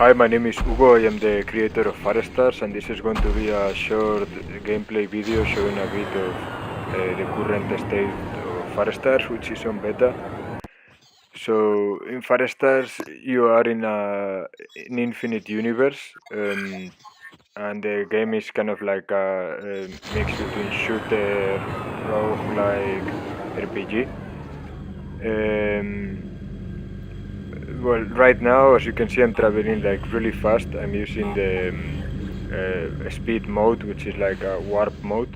Hi, my name is Hugo. I am the creator of Firestars, and this is going to be a short gameplay video showing a bit of the current state of Firestars, which is on beta. So in Firestars, you are in an infinite universe, and the game is kind of like a mix between shooter, roguelike, RPG. Well, right now, as you can see, I'm traveling like really fast. I'm using the speed mode, which is like a warp mode.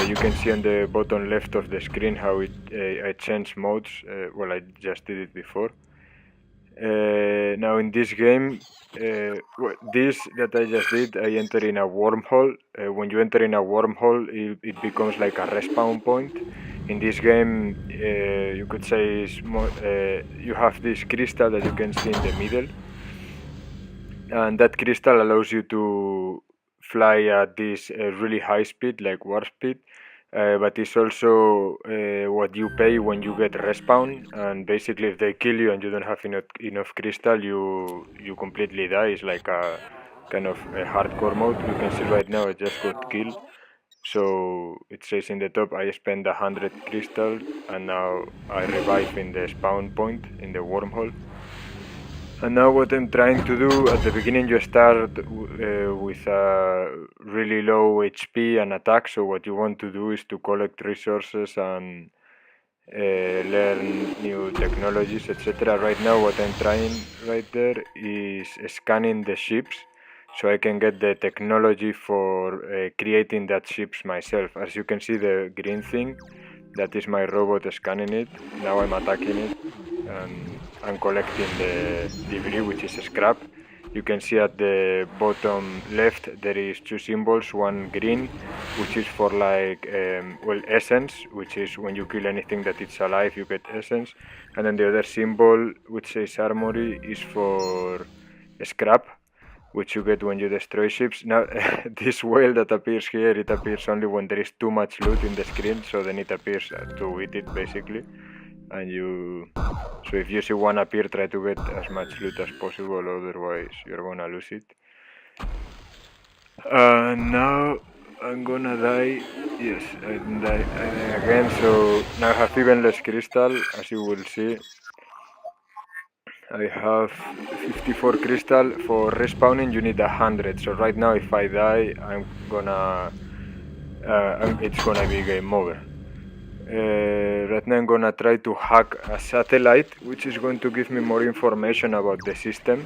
You can see on the bottom left of the screen how I changed modes. Well, I just did it before. Now in this game, this that I just did, I enter in a wormhole. When you enter in a wormhole, it becomes like a respawn point. In this game, you could say you have this crystal that you can see in the middle, and that crystal allows you to fly at this really high speed, like warp speed. But it's also what you pay when you get respawn, and basically if they kill you and you don't have enough crystal, you completely die. It's like a kind of a hardcore mode. You can see right now I just got killed, so it says in the top I spent 100 crystal, and now I revive in the spawn point in the wormhole. And now what I'm trying to do, at the beginning you start with a really low HP and attack, so what you want to do is to collect resources and learn new technologies, etc. Right now what I'm trying right there is scanning the ships, so I can get the technology for creating that ships myself. As you can see, the green thing, that is my robot scanning it. Now I'm attacking it, and I'm collecting the debris, which is scrap. You can see at the bottom left there is two symbols, one green, which is for like essence, which is when you kill anything that is alive you get essence, and then the other symbol, which says armory, is for scrap, which you get when you destroy ships. Now this whale that appears here, it appears only when there is too much loot in the screen, so then it appears to eat it basically. And so if you see one appear, try to get as much loot as possible, otherwise you're gonna lose it. Now I'm gonna die. Yes, I die again, so now I have even less crystal, as you will see. I have 54 crystal. For respawning you need 100, so right now if I die I'm gonna it's gonna be game over. Right now I'm gonna try to hack a satellite, which is going to give me more information about the system.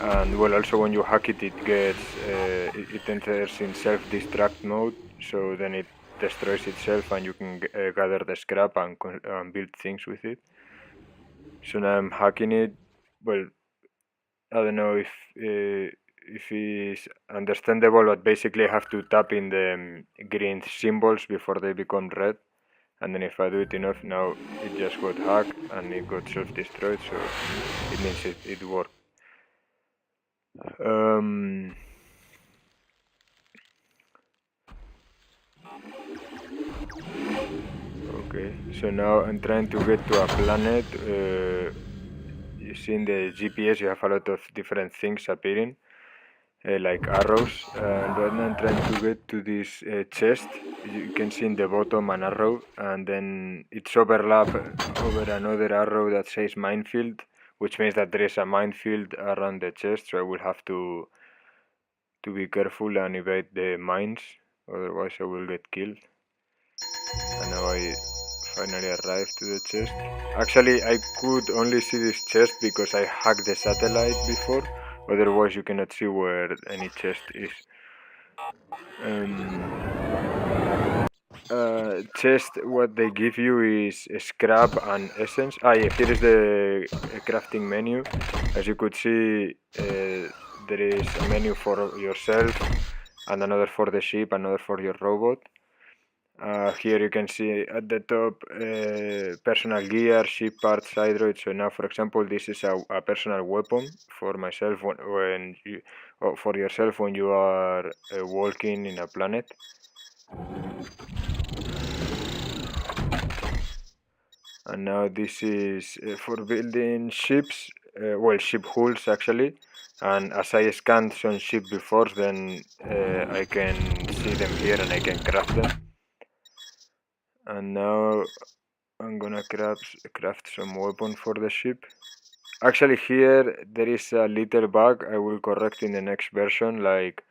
And well, also when you hack it, it enters in self-destruct mode, so then it destroys itself and you can gather the scrap and build things with it. So now I'm hacking it. Well, I don't know if it's understandable, but basically I have to tap in the green symbols before they become red. And then if I do it enough, now it just got hacked and it got self-destroyed, so it means it worked. Okay, so now I'm trying to get to a planet. You see in the GPS you have a lot of different things appearing, like arrows, and right now I'm trying to get to this chest. You can see in the bottom an arrow, and then it's overlap over another arrow that says minefield, which means that there is a minefield around the chest, so I will have to be careful and evade the mines, otherwise I will get killed. And now I finally arrived to the chest. Actually, I could only see this chest because I hacked the satellite before, otherwise you cannot see where any chest is. Chest, what they give you is scrap and essence. Yeah, here is the crafting menu. As you could see, there is a menu for yourself, and another for the ship, another for your robot. Here you can see at the top personal gear, ship parts, side droids. So now, for example, this is a personal weapon for myself for yourself when you are walking in a planet. And now this is for building ships. well, ship hulls actually, and as I scanned some ship before, then I can see them here and I can craft them. And now I'm gonna craft some weapon for the ship. Actually, here there is a little bug I will correct in the next version, like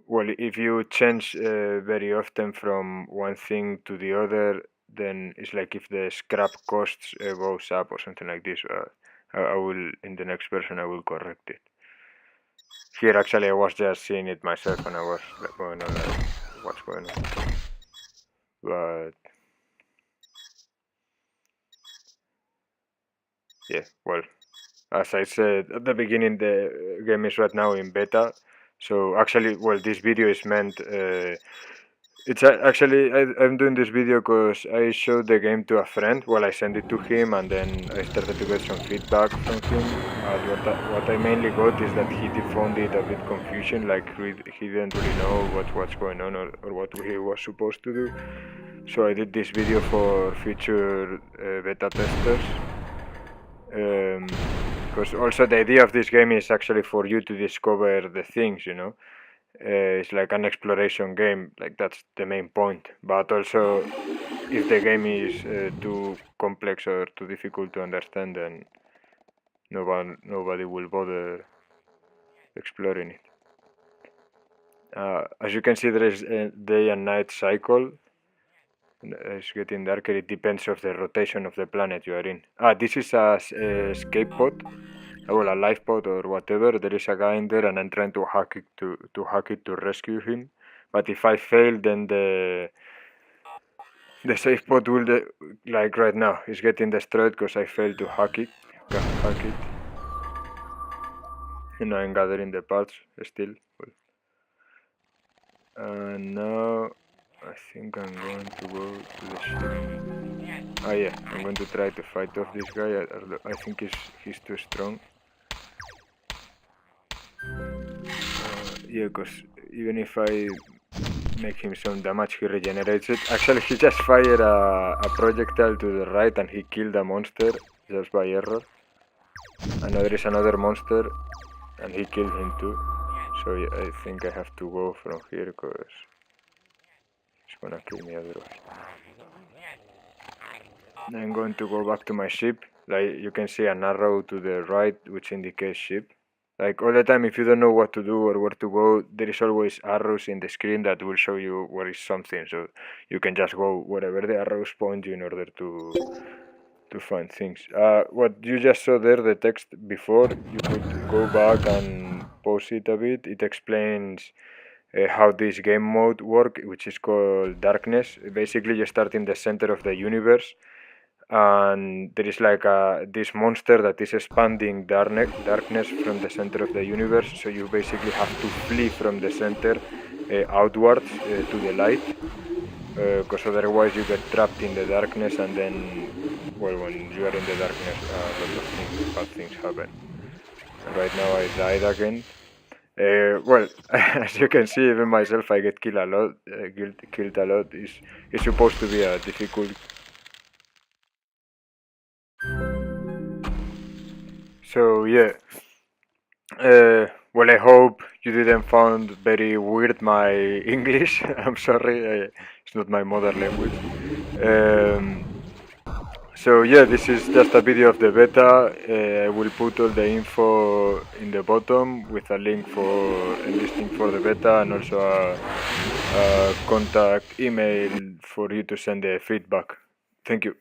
well, if you change very often from one thing to the other, then it's like if the scrap costs goes up or something like this. I will, in the next version, I will correct it. Here, actually, I was just seeing it myself and I was going on like, what's going on? But yeah, well, as I said at the beginning, the game is right now in beta. So actually, well, this video is meant. Actually, I'm doing this video because I showed the game to a friend. Well, I sent it to him, and then I started to get some feedback from him. What I mainly got is that he found it a bit confusing, like he didn't really know what's going on or what he was supposed to do. So I did this video for future beta testers. Because also the idea of this game is actually for you to discover the things, you know. It's like an exploration game, like that's the main point. But also, if the game is too complex or too difficult to understand, then nobody will bother exploring it. As you can see, there is a day and night cycle. It's getting darker. It depends of the rotation of the planet you are in. This is a escape pod. Well, a life pod or whatever. There is a guy in there, and I'm trying to hack it to rescue him. But if I fail, then the safe pod will like right now is getting destroyed because I failed to hack it. And I'm gathering the parts still. And now I think I'm going to go to the ship. Yeah, I'm going to try to fight off this guy. I think he's too strong. Yeah, because even if I make him some damage, he regenerates it. Actually, he just fired a projectile to the right and he killed a monster just by error. And now there is another monster and he killed him too. So yeah, I think I have to go from here because he's gonna kill me otherwise. I'm going to go back to my ship. Like you can see an arrow to the right which indicates ship. Like all the time, if you don't know what to do or where to go, there is always arrows in the screen that will show you where is something. So you can just go wherever the arrows point you in order to find things. What you just saw there, the text before, you could go back and pause it a bit. It explains how this game mode works, which is called darkness. Basically, you start in the center of the universe, and there is like this monster that is expanding darkness from the center of the universe. So you basically have to flee from the center outwards to the light, because otherwise you get trapped in the darkness, and then, well, when you are in the darkness, a lot of bad things happen. And right now I died again. Well, as you can see, even myself, I get killed a lot. Killed a lot. It's supposed to be a difficult. So yeah. Well, I hope you didn't find very weird my English. I'm sorry, it's not my mother language. So yeah, this is just a video of the beta. I will put all the info in the bottom with a link for enlisting for the beta and also a contact email for you to send the feedback. Thank you.